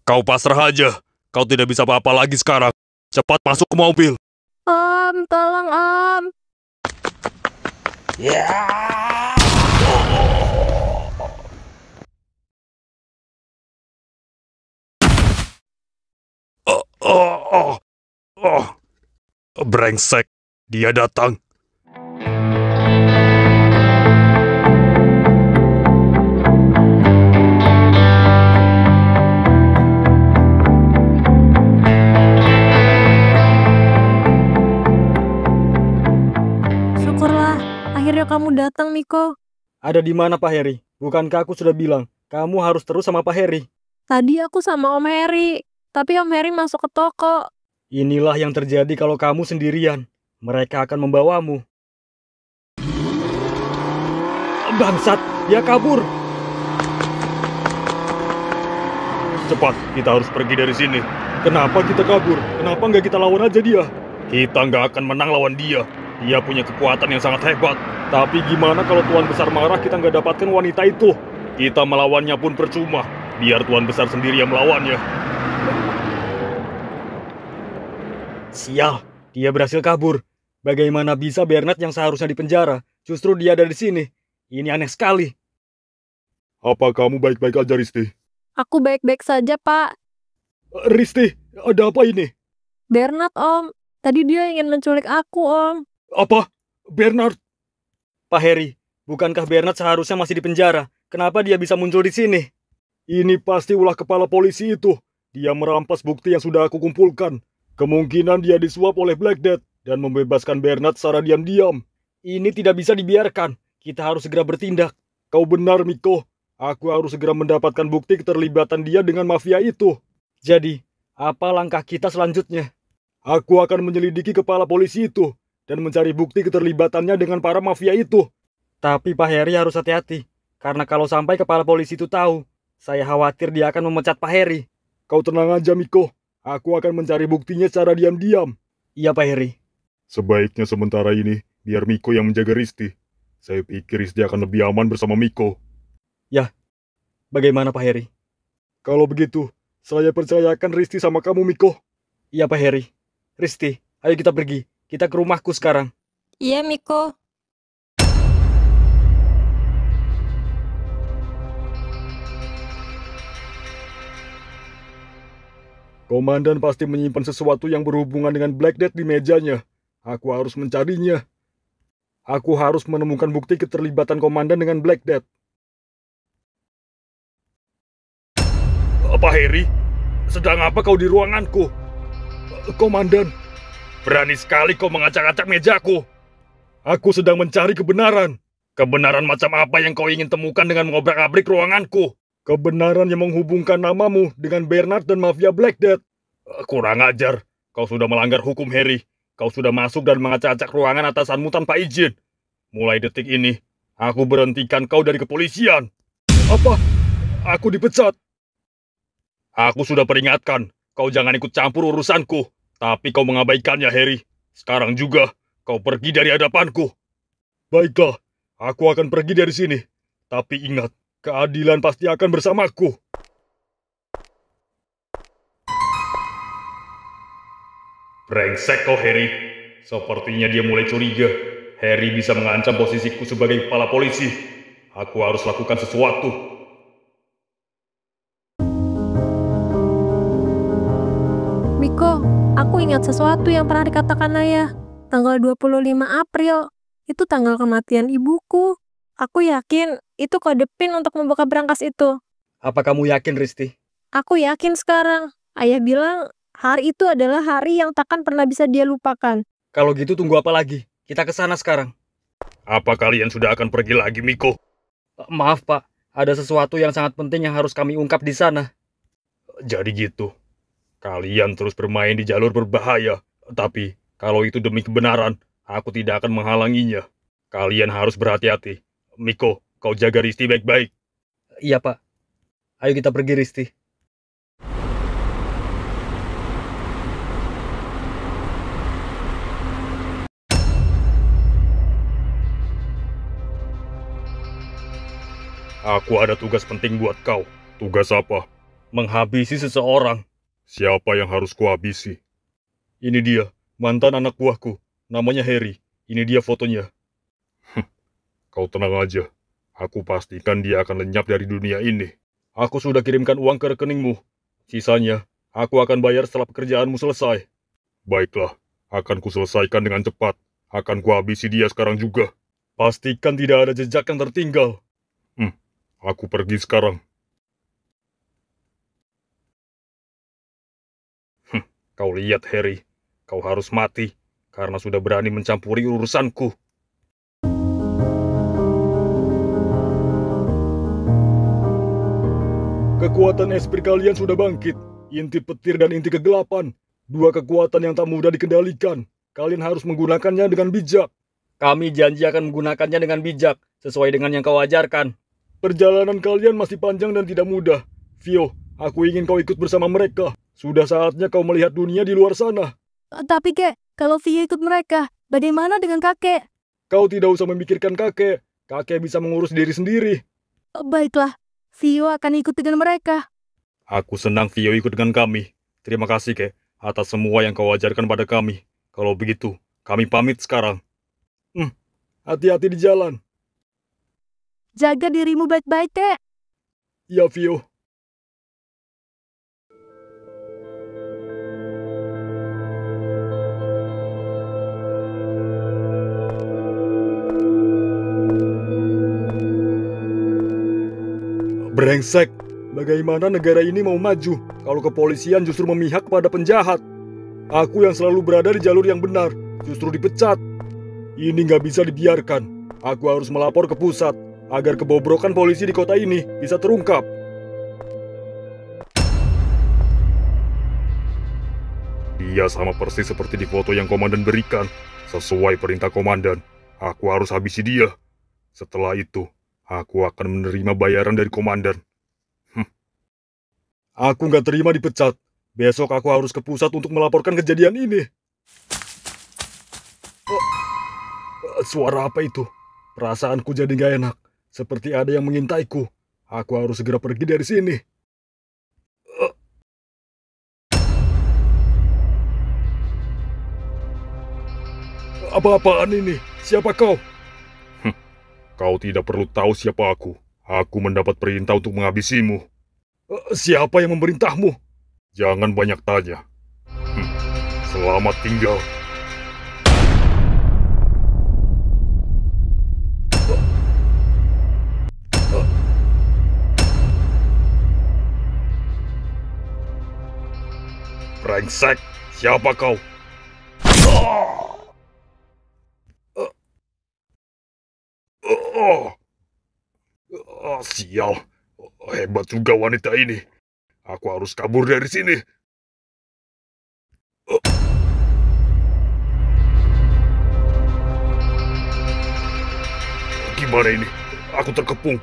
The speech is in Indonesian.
Kau pasrah aja. Kau tidak bisa apa-apa lagi sekarang. Cepat masuk ke mobil. Om, tolong Om. Oh, oh, oh, oh. Brengsek, dia datang. Syukurlah, akhirnya kamu datang, Miko. Ada di mana Pak Heri? Bukankah aku sudah bilang, kamu harus terus sama Pak Heri? Tadi aku sama Om Heri, tapi Om Heri masuk ke toko. Inilah yang terjadi kalau kamu sendirian. Mereka akan membawamu. Bangsat, dia kabur. Cepat, kita harus pergi dari sini. Kenapa kita kabur? Kenapa nggak kita lawan aja dia? Kita nggak akan menang lawan dia. Dia punya kekuatan yang sangat hebat. Tapi gimana kalau Tuan Besar marah kita nggak dapatkan wanita itu? Kita melawannya pun percuma. Biar Tuan Besar sendiri yang melawannya. Sial, dia berhasil kabur. Bagaimana bisa Bernard yang seharusnya di penjara, justru dia ada di sini? Ini aneh sekali. Apa kamu baik-baik aja, Risti? Aku baik-baik saja, Pak. Risti, ada apa ini? Bernard, Om. Tadi dia ingin menculik aku, Om. Apa? Bernard? Pak Heri, bukankah Bernard seharusnya masih di penjara? Kenapa dia bisa muncul di sini? Ini pasti ulah kepala polisi itu. Dia merampas bukti yang sudah aku kumpulkan. Kemungkinan dia disuap oleh Black Death dan membebaskan Bernard secara diam-diam. Ini tidak bisa dibiarkan. Kita harus segera bertindak. Kau benar, Miko. Aku harus segera mendapatkan bukti keterlibatan dia dengan mafia itu. Jadi, apa langkah kita selanjutnya? Aku akan menyelidiki kepala polisi itu dan mencari bukti keterlibatannya dengan para mafia itu. Tapi Pak Heri harus hati-hati. Karena kalau sampai kepala polisi itu tahu, saya khawatir dia akan memecat Pak Heri. Kau tenang aja, Miko. Aku akan mencari buktinya secara diam-diam. Iya, Pak Heri. Sebaiknya sementara ini, biar Miko yang menjaga Risti. Saya pikir Risti akan lebih aman bersama Miko. Ya, bagaimana Pak Heri? Kalau begitu, saya percayakan Risti sama kamu, Miko. Iya, Pak Heri. Risti, ayo kita pergi. Kita ke rumahku sekarang. Iya, Miko. Komandan pasti menyimpan sesuatu yang berhubungan dengan Black Death di mejanya. Aku harus mencarinya. Aku harus menemukan bukti keterlibatan komandan dengan Black Death. Pak Heri, sedang apa kau di ruanganku? Komandan, Berani sekali kau mengacak-acak mejaku. aku sedang mencari kebenaran. Kebenaran macam apa yang kau ingin temukan dengan mengobrak-abrik ruanganku? Kebenaran yang menghubungkan namamu dengan Bernard dan mafia Black Death. Kurang ajar. Kau sudah melanggar hukum, Harry. Kau sudah masuk dan mengacak-acak ruangan atasanmu tanpa izin. Mulai detik ini, aku berhentikan kau dari kepolisian. Apa? Aku dipecat. Aku sudah peringatkan, kau jangan ikut campur urusanku. Tapi kau mengabaikannya, Harry. Sekarang juga, kau pergi dari hadapanku. Baiklah, aku akan pergi dari sini. Tapi ingat, keadilan pasti akan bersamaku. Brengsek kau, Harry. Sepertinya dia mulai curiga. Harry bisa mengancam posisiku sebagai kepala polisi. Aku harus lakukan sesuatu. Miko, aku ingat sesuatu yang pernah dikatakan ayah. Tanggal 25 April, itu tanggal kematian ibuku. Aku yakin itu kode PIN untuk membuka brankas itu. Apa kamu yakin, Risti? Aku yakin sekarang. Ayah bilang hari itu adalah hari yang takkan pernah bisa dia lupakan. Kalau gitu tunggu apa lagi? Kita ke sana sekarang. Apa kalian sudah akan pergi lagi, Miko? Maaf, Pak. Ada sesuatu yang sangat penting yang harus kami ungkap di sana. Jadi gitu. Kalian terus bermain di jalur berbahaya. Tapi, kalau itu demi kebenaran, aku tidak akan menghalanginya. Kalian harus berhati-hati. Miko, kau jaga Risti baik-baik. Iya, Pak. Ayo kita pergi, Risti. Aku ada tugas penting buat kau. Tugas apa? Menghabisi seseorang. Siapa yang harus kuhabisi? Ini dia, mantan anak buahku. Namanya Harry. Ini dia fotonya. Kau tenang aja. Aku pastikan dia akan lenyap dari dunia ini. Aku sudah kirimkan uang ke rekeningmu. Sisanya, aku akan bayar setelah pekerjaanmu selesai. Baiklah, akan kuselesaikan dengan cepat. Akan kuhabisi dia sekarang juga. Pastikan tidak ada jejak yang tertinggal. Aku pergi sekarang. Kau lihat, Harry. Kau harus mati, karena sudah berani mencampuri urusanku. Kekuatan esprit kalian sudah bangkit. Inti petir dan inti kegelapan. Dua kekuatan yang tak mudah dikendalikan. Kalian harus menggunakannya dengan bijak. Kami janji akan menggunakannya dengan bijak, sesuai dengan yang kau ajarkan. Perjalanan kalian masih panjang dan tidak mudah. Vio, aku ingin kau ikut bersama mereka. Sudah saatnya kau melihat dunia di luar sana. Tapi kek, kalau Vio ikut mereka, bagaimana dengan kakek? Kau tidak usah memikirkan kakek. Kakek bisa mengurus diri sendiri. Baiklah, Vio akan ikut dengan mereka. Aku senang Vio ikut dengan kami. Terima kasih, Kek, atas semua yang kau ajarkan pada kami. Kalau begitu, kami pamit sekarang. Hati-hati di jalan. Jaga dirimu baik-baik, Kek. Ya, Vio. Brengsek, bagaimana negara ini mau maju kalau kepolisian justru memihak pada penjahat? Aku yang selalu berada di jalur yang benar, justru dipecat. Ini nggak bisa dibiarkan. Aku harus melapor ke pusat, agar kebobrokan polisi di kota ini bisa terungkap. Dia sama persis seperti di foto yang komandan berikan. Sesuai perintah komandan, aku harus habisi dia. Setelah itu, aku akan menerima bayaran dari komandan. Aku nggak terima dipecat. Besok aku harus ke pusat untuk melaporkan kejadian ini. Suara apa itu? Perasaanku jadi nggak enak. Seperti ada yang mengintaiku. Aku harus segera pergi dari sini. Apa-apaan ini? Siapa kau? Kau tidak perlu tahu siapa aku. Aku mendapat perintah untuk menghabisimu. Siapa yang memerintahmu? Jangan banyak tanya. Selamat tinggal. Brengsek, siapa kau? Sial, hebat juga wanita ini. Aku harus kabur dari sini. Gimana ini? Aku terkepung.